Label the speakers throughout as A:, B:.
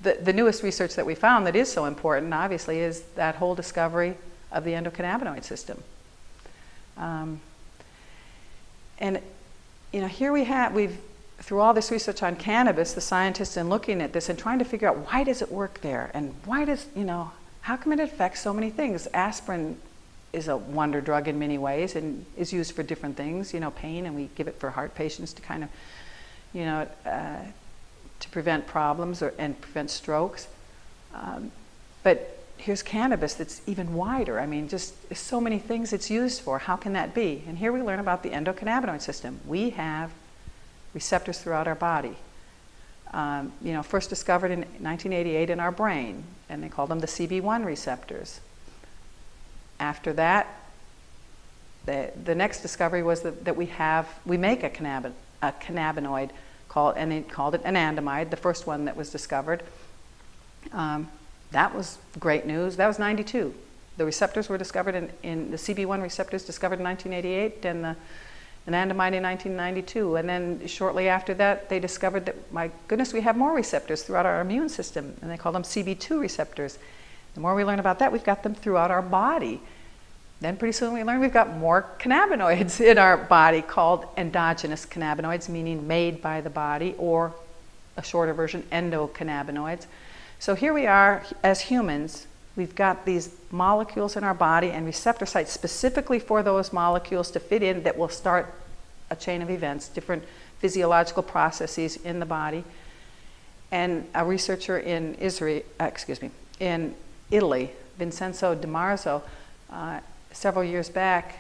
A: the newest research that we found that is so important, obviously, is that whole discovery of the endocannabinoid system. And here we've through all this research on cannabis, the scientists in looking at this and trying to figure out why does it work there, and why does how come it affects so many things? Aspirin is a wonder drug in many ways and is used for different things, pain, and we give it for heart patients to kind of, to prevent problems and prevent strokes. But here's cannabis that's even wider. I mean, just so many things it's used for. How can that be? And here we learn about the endocannabinoid system. We have receptors throughout our body. First discovered in 1988 in our brain, and they called them the CB1 receptors. After that, the next discovery was that we make a cannabinoid and they called it anandamide, the first one that was discovered. That was great news. That was 92. The receptors were discovered in the CB1 receptors discovered in 1988, and the anandamide in 1992. And then shortly after that, they discovered that, my goodness, we have more receptors throughout our immune system, and they call them CB2 receptors. The more we learn about that, we've got them throughout our body. Then pretty soon we learn we've got more cannabinoids in our body called endogenous cannabinoids, meaning made by the body, or a shorter version, endocannabinoids. So here we are as humans. We've got these molecules in our body and receptor sites specifically for those molecules to fit in that will start a chain of events, different physiological processes in the body. And a researcher in Italy, Vincenzo Di Marzo, several years back,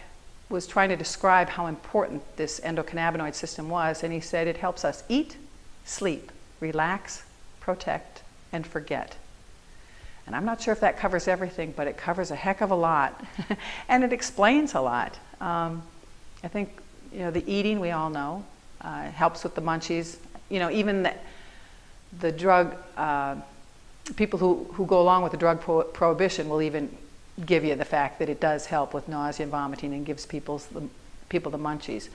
A: was trying to describe how important this endocannabinoid system was, and he said it helps us eat, sleep, relax, protect, and forget. And I'm not sure if that covers everything, but it covers a heck of a lot, and it explains a lot. I think the eating, we all know, helps with the munchies. Even the drug, people who go along with the drug prohibition will even give you the fact that it does help with nausea and vomiting and gives people the munchies.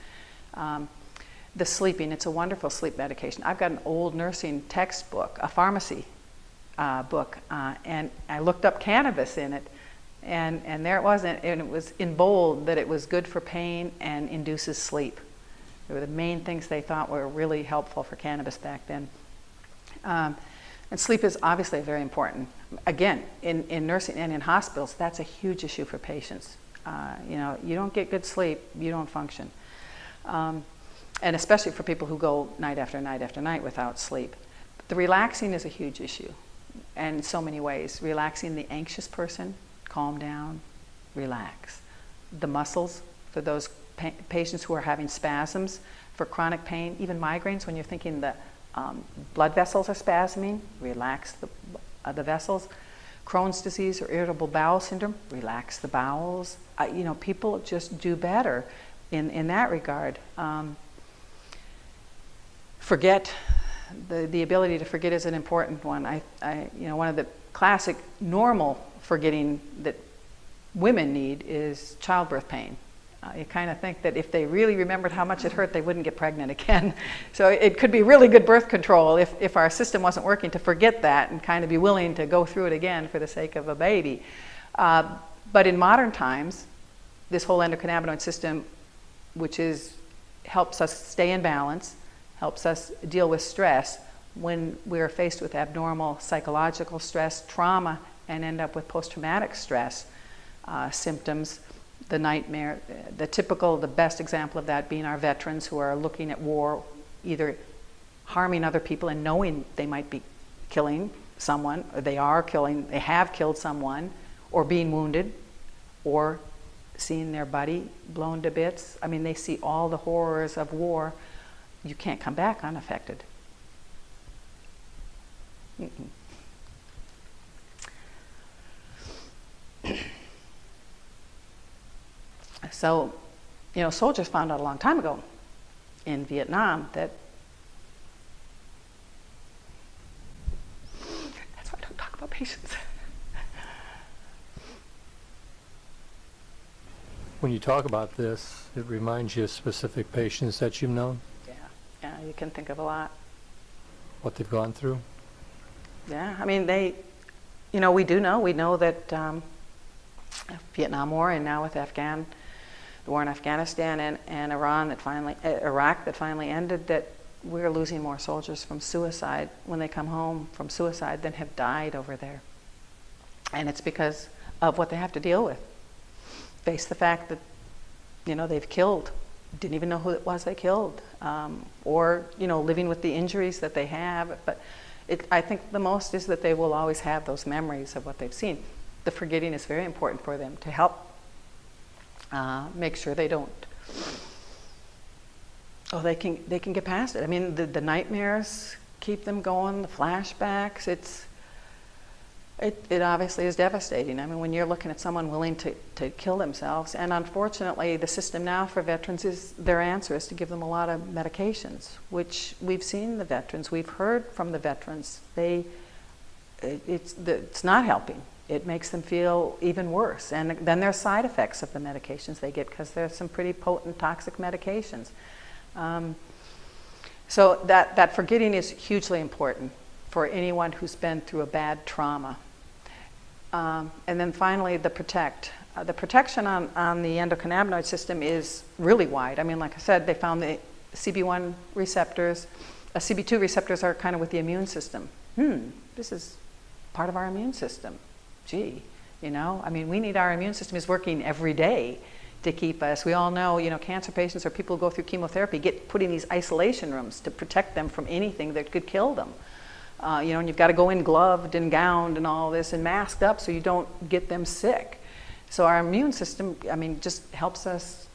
A: The sleeping, it's a wonderful sleep medication. I've got an old nursing textbook, a pharmacy book, and I looked up cannabis in it, and there it was, and it was in bold that it was good for pain and induces sleep. They were the main things they thought were really helpful for cannabis back then. And sleep is obviously very important. Again, in nursing and in hospitals, that's a huge issue for patients. You don't get good sleep, you don't function. And especially for people who go night after night after night without sleep. The relaxing is a huge issue, and in so many ways. Relaxing the anxious person, calm down, relax. The muscles, for those patients who are having spasms, for chronic pain, even migraines, when you're thinking the blood vessels are spasming, relax the vessels. Crohn's disease or irritable bowel syndrome, relax the bowels. People just do better in that regard. Forget, the ability to forget is an important one. One of the classic normal forgetting that women need is childbirth pain. You kind of think that if they really remembered how much it hurt, they wouldn't get pregnant again. So it could be really good birth control if our system wasn't working to forget that and kind of be willing to go through it again for the sake of a baby. But in modern times, this whole endocannabinoid system, which helps us stay in balance, helps us deal with stress when we're faced with abnormal psychological stress, trauma, and end up with post-traumatic stress symptoms. The nightmare, the best example of that being our veterans who are looking at war, either harming other people and knowing they might be killing someone, or they have killed someone, or being wounded, or seeing their buddy blown to bits. I mean, they see all the horrors of war. You can't come back unaffected. So, soldiers found out a long time ago in Vietnam that that's why I don't talk about patients.
B: When you talk about this, it reminds you of specific patients that you've known?
A: Yeah, you can think of a lot.
B: What they've gone through?
A: Yeah, I mean, we know that Vietnam War, and now with the war in Afghanistan and Iraq that finally ended, that we're losing more soldiers from suicide when they come home from suicide than have died over there. And it's because of what they have to deal with. Face the fact that, they've killed, didn't even know who it was they killed, or, living with the injuries that they have. But I think the most is that they will always have those memories of what they've seen. The forgetting is very important for them to help make sure they don't. Oh, they can get past it. I mean, the nightmares keep them going, the flashbacks, it obviously is devastating. I mean, when you're looking at someone willing to kill themselves, and unfortunately the system now for veterans their answer is to give them a lot of medications, which we've seen the veterans, we've heard from the veterans, it's not helping. It makes them feel even worse. And then there are side effects of the medications they get, because there's some pretty potent toxic medications. So that forgetting is hugely important for anyone who's been through a bad trauma. And then finally, the protect. The protection on the endocannabinoid system is really wide. I mean, like I said, they found the CB1 receptors, CB2 receptors are kind of with the immune system. This is part of our immune system. Gee, I mean, we need our immune system is working every day to keep us. We all know, cancer patients or people who go through chemotherapy get put in these isolation rooms to protect them from anything that could kill them. And you've got to go in gloved and gowned and all this and masked up so you don't get them sick. So our immune system, just helps us,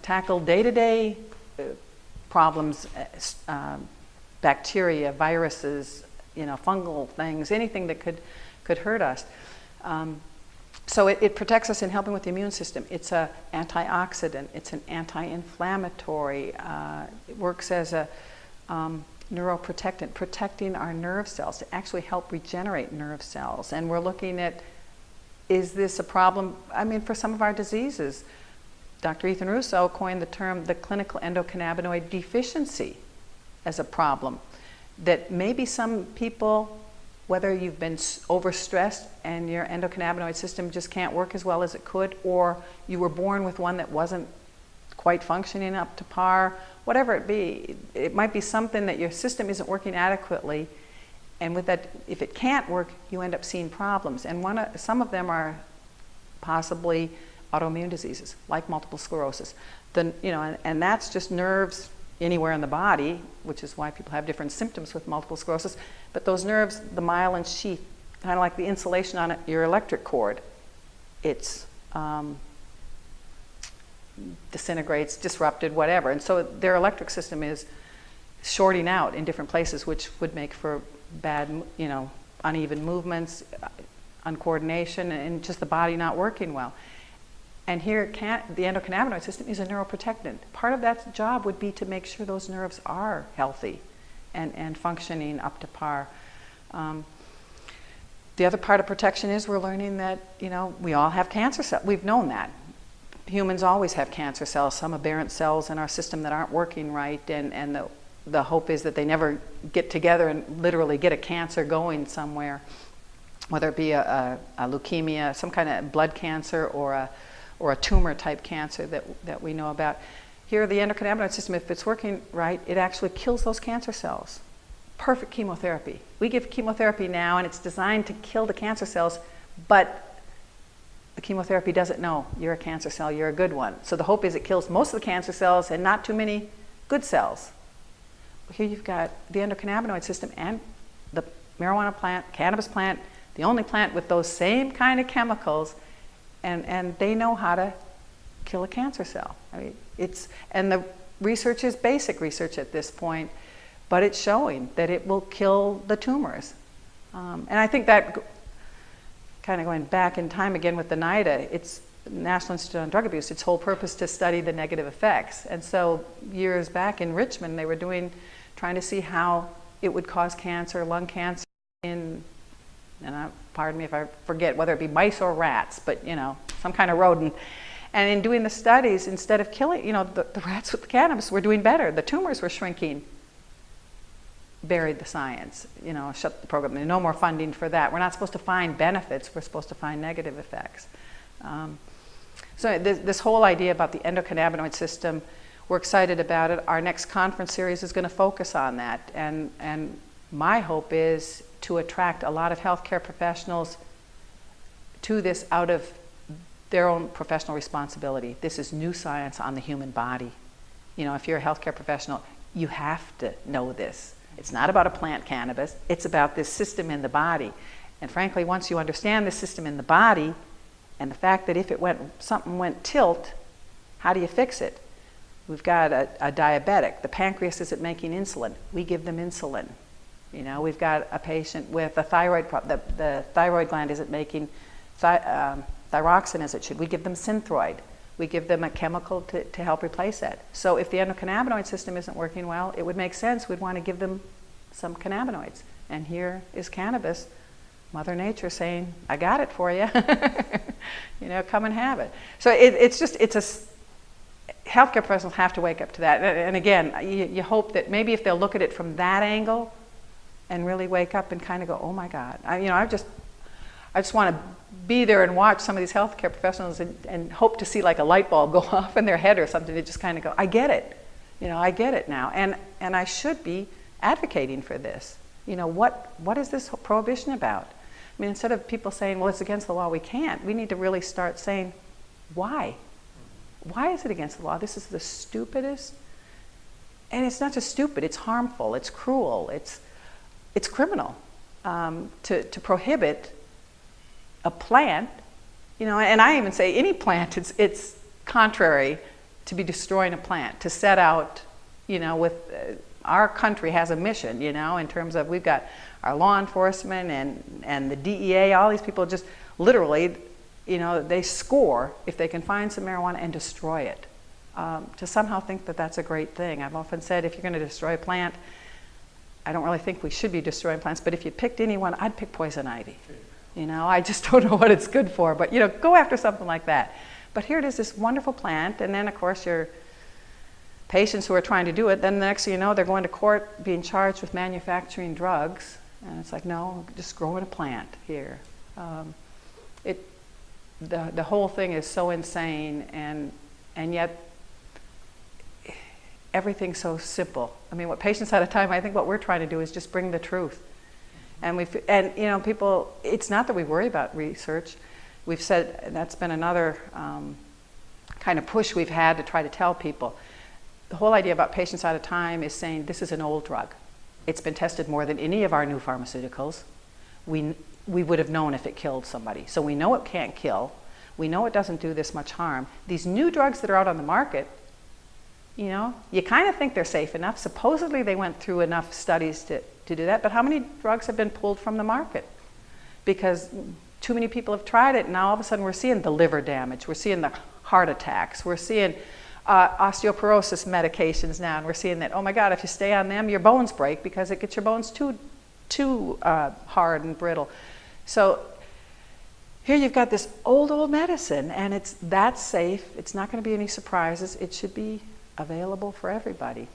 A: tackle day-to-day problems, bacteria, viruses, fungal things, anything that could hurt us. So it protects us in helping with the immune system. It's an antioxidant. It's an anti-inflammatory. It works as a neuroprotectant, protecting our nerve cells to actually help regenerate nerve cells. And we're looking at, is this a problem? For some of our diseases, Dr. Ethan Russo coined the term the clinical endocannabinoid deficiency as a problem. That maybe some people, whether you've been overstressed and your endocannabinoid system just can't work as well as it could, or you were born with one that wasn't quite functioning up to par, whatever it be, it might be something that your system isn't working adequately, and with that, if it can't work, you end up seeing problems. And some of them are possibly autoimmune diseases, like multiple sclerosis. And that's just nerves anywhere in the body, which is why people have different symptoms with multiple sclerosis. But those nerves, the myelin sheath, kind of like the insulation on your electric cord, it's disintegrates, disrupted, whatever. And so their electric system is shorting out in different places, which would make for bad, uneven movements, uncoordination, and just the body not working well. And here, the endocannabinoid system is a neuroprotectant. Part of that job would be to make sure those nerves are healthy and functioning up to par. The other part of protection is we're learning that, we all have cancer cells. We've known that. Humans always have cancer cells, some aberrant cells in our system that aren't working right, and the hope is that they never get together and literally get a cancer going somewhere, whether it be a leukemia, some kind of blood cancer, or a tumor type cancer that we know about. Here, the endocannabinoid system, if it's working right, it actually kills those cancer cells. Perfect chemotherapy. We give chemotherapy now, and it's designed to kill the cancer cells, but the chemotherapy doesn't know you're a cancer cell, you're a good one. So the hope is it kills most of the cancer cells and not too many good cells. Here you've got the endocannabinoid system and the marijuana plant, cannabis plant, the only plant with those same kind of chemicals, and they know how to kill a cancer cell. And the research is basic research at this point, but it's showing that it will kill the tumors. And I think that, kind of going back in time again with the NIDA, it's National Institute on Drug Abuse, its whole purpose to study the negative effects. And so years back in Richmond, they were trying to see how it would cause cancer, lung cancer pardon me if I forget whether it be mice or rats, but some kind of rodent. And in doing the studies, instead of killing, the rats with the cannabis were doing better. The tumors were shrinking. buried the science, shut the program. There's no more funding for that. We're not supposed to find benefits, we're supposed to find negative effects. So this whole idea about the endocannabinoid system, we're excited about it. Our next conference series is going to focus on that. And my hope is to attract a lot of healthcare professionals to this out of their own professional responsibility. This is new science on the human body. If you're a healthcare professional, you have to know this. It's not about a plant cannabis, it's about this system in the body. And frankly, once you understand the system in the body, and the fact that if something went tilt, how do you fix it? We've got a diabetic, the pancreas isn't making insulin, we give them insulin. We've got a patient with a thyroid problem, the thyroid gland isn't making thyroxine as it should, we give them Synthroid. We give them a chemical to help replace that. So if the endocannabinoid system isn't working well, it would make sense we'd want to give them some cannabinoids. And here is cannabis, Mother Nature saying, I got it for you. Come and have it. So healthcare professionals have to wake up to that. And again, you hope that maybe if they'll look at it from that angle and really wake up and kind of go, oh my God. I just want to be there and watch some of these healthcare professionals and hope to see like a light bulb go off in their head or something to just kind of go, I get it. I get it now. And I should be advocating for this. What is this prohibition about? Instead of people saying, well, it's against the law, we can't, we need to really start saying, why? Why is it against the law? This is the stupidest. And it's not just stupid, it's harmful, it's cruel, it's criminal to prohibit a plant, and I even say any plant, it's contrary to be destroying a plant, to set out, with our country has a mission, in terms of we've got our law enforcement and the DEA, all these people just literally, they score if they can find some marijuana and destroy it. To somehow think that that's a great thing. I've often said if you're going to destroy a plant, I don't really think we should be destroying plants, but if you picked anyone, I'd pick poison ivy. I just don't know what it's good for, but go after something like that. But here it is, this wonderful plant, and then of course your patients who are trying to do it, then the next thing you know, they're going to court being charged with manufacturing drugs, and it's like, no, just growing a plant here. The whole thing is so insane, and yet everything's so simple. What Patients at a Time, I think what we're trying to do is just bring the truth. And people, it's not that we worry about research. We've said, and that's been another kind of push we've had to try to tell people. The whole idea about Patients at a Time is saying this is an old drug. It's been tested more than any of our new pharmaceuticals. We would have known if it killed somebody. So we know it can't kill. We know it doesn't do this much harm. These new drugs that are out on the market, you kind of think they're safe enough. Supposedly they went through enough studies to do that, but how many drugs have been pulled from the market? Because too many people have tried it, and now all of a sudden we're seeing the liver damage, we're seeing the heart attacks, we're seeing osteoporosis medications now, and we're seeing that, oh my God, if you stay on them, your bones break because it gets your bones too hard and brittle. So here you've got this old medicine, and that's safe. It's not going to be any surprises. It should be available for everybody.